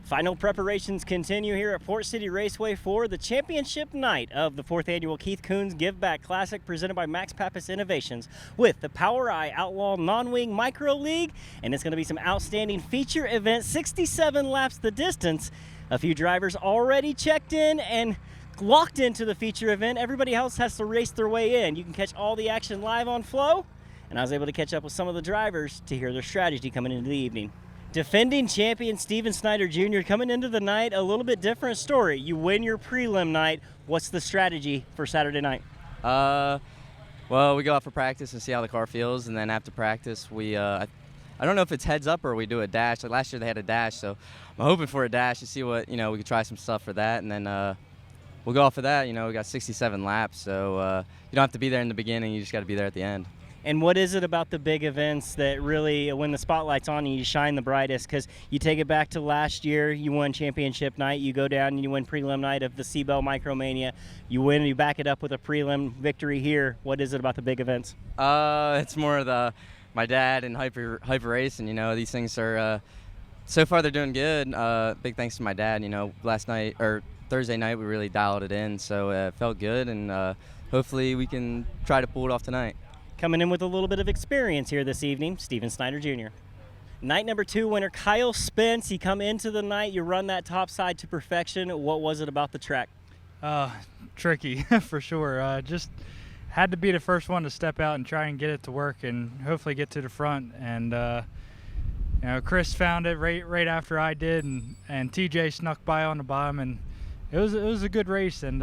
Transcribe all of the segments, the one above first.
Final preparations continue here at Port City Raceway for the championship night of the 4th annual Keith Kunz Giveback Classic presented by Max Pappas Innovations with the POWRi Outlaw Non-Wing Micro League. And it's going to be some outstanding feature events, 67 laps the distance. A few drivers already checked in and locked into the feature event. Everybody else has to race their way in. You can catch all the action live on Flow. And I was able to catch up with some of the drivers to hear their strategy coming into the evening. Defending champion Steven Snyder Jr. coming into the night, a little bit different story. You win your prelim night. What's the strategy for Saturday night? Well, we go out for practice and see how the car feels, and then after practice, I don't know if it's heads up or we do a dash. Like last year they had a dash, so I'm hoping for a dash to see what, we could try some stuff for that, and then we'll go off of that. We got 67 laps, so you don't have to be there in the beginning, you just got to be there at the end. And what is it about the big events that really, when the spotlight's on you, you shine the brightest? Because you take it back to last year, you won championship night, you go down and you win prelim night of the Seabell Micromania. You win and you back it up with a prelim victory here. What is it about the big events? It's more of my dad and hyper racing. These things are, so far they're doing good. Big thanks to my dad. Last night, or Thursday night, we really dialed it in, so it felt good, and hopefully we can try to pull it off tonight. Coming in with a little bit of experience here this evening, Steven Snyder Jr. Night number 2 winner, Kyle Spence. You come into the night, you run that top side to perfection. What was it about the track? Tricky, for sure. Just had to be the first one to step out and try and get it to work and hopefully get to the front. And, Chris found it right after I did, and TJ snuck by on the bottom, and it was a good race, and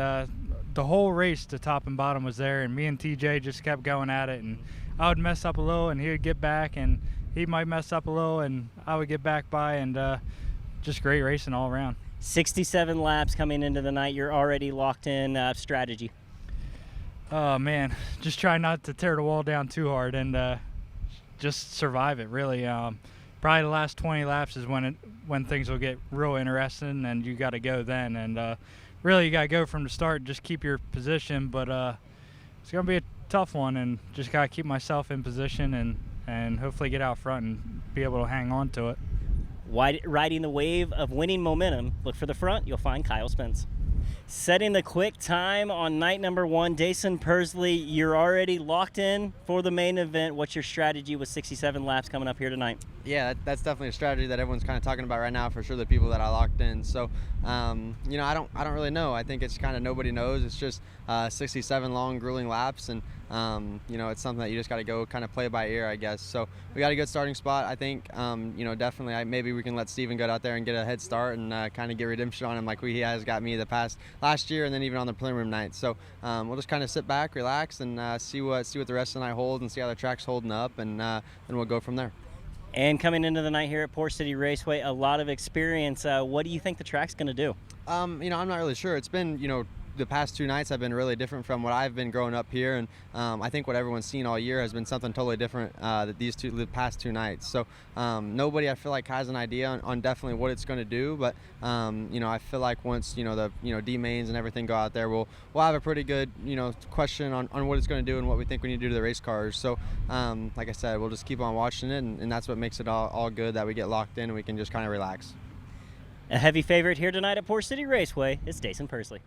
the whole race, the top and bottom was there, and me and TJ just kept going at it, and I would mess up a little and he would get back, and he might mess up a little and I would get back by, and just great racing all around. 67 laps coming into the night. You're already locked in. Strategy? Oh man, just try not to tear the wall down too hard and just survive it, really. Probably the last 20 laps is when things will get real interesting, and you got to go then, and really you got to go from the start, just keep your position, but it's going to be a tough one, and just got to keep myself in position and hopefully get out front and be able to hang on to it. Riding the wave of winning momentum, look for the front, you'll find Kyle Spence. Setting the quick time on night number 1, Jason Persley, you're already locked in for the main event. What's your strategy with 67 laps coming up here tonight? Yeah, that's definitely a strategy that everyone's kind of talking about right now, for sure, the people that I locked in. So, I don't really know. I think it's kind of nobody knows. It's just 67 long, grueling laps, and it's something that you just got to go kind of play by ear, I guess. So we got a good starting spot, I think. Definitely, maybe we can let Steven go out there and get a head start and kind of get redemption on him like he has got me last year, and then even on the preliminary night. So we'll just kind of sit back, relax, and see what the rest of the night holds, and see how the track's holding up, and then we'll go from there. And coming into the night here at Port City Raceway, a lot of experience. What do you think the track's going to do? I'm not really sure. It's been, the past 2 nights have been really different from what I've been growing up here, and I think what everyone's seen all year has been something totally different the past 2 nights. So nobody, I feel like, has an idea on definitely what it's going to do, but I feel like once the D mains and everything go out there, we'll have a pretty good question on what it's going to do and what we think we need to do to the race cars. So like I said, we'll just keep on watching it, and that's what makes it all good, that we get locked in and we can just kind of relax. A heavy favorite here tonight at Port City Raceway is Jason Persley.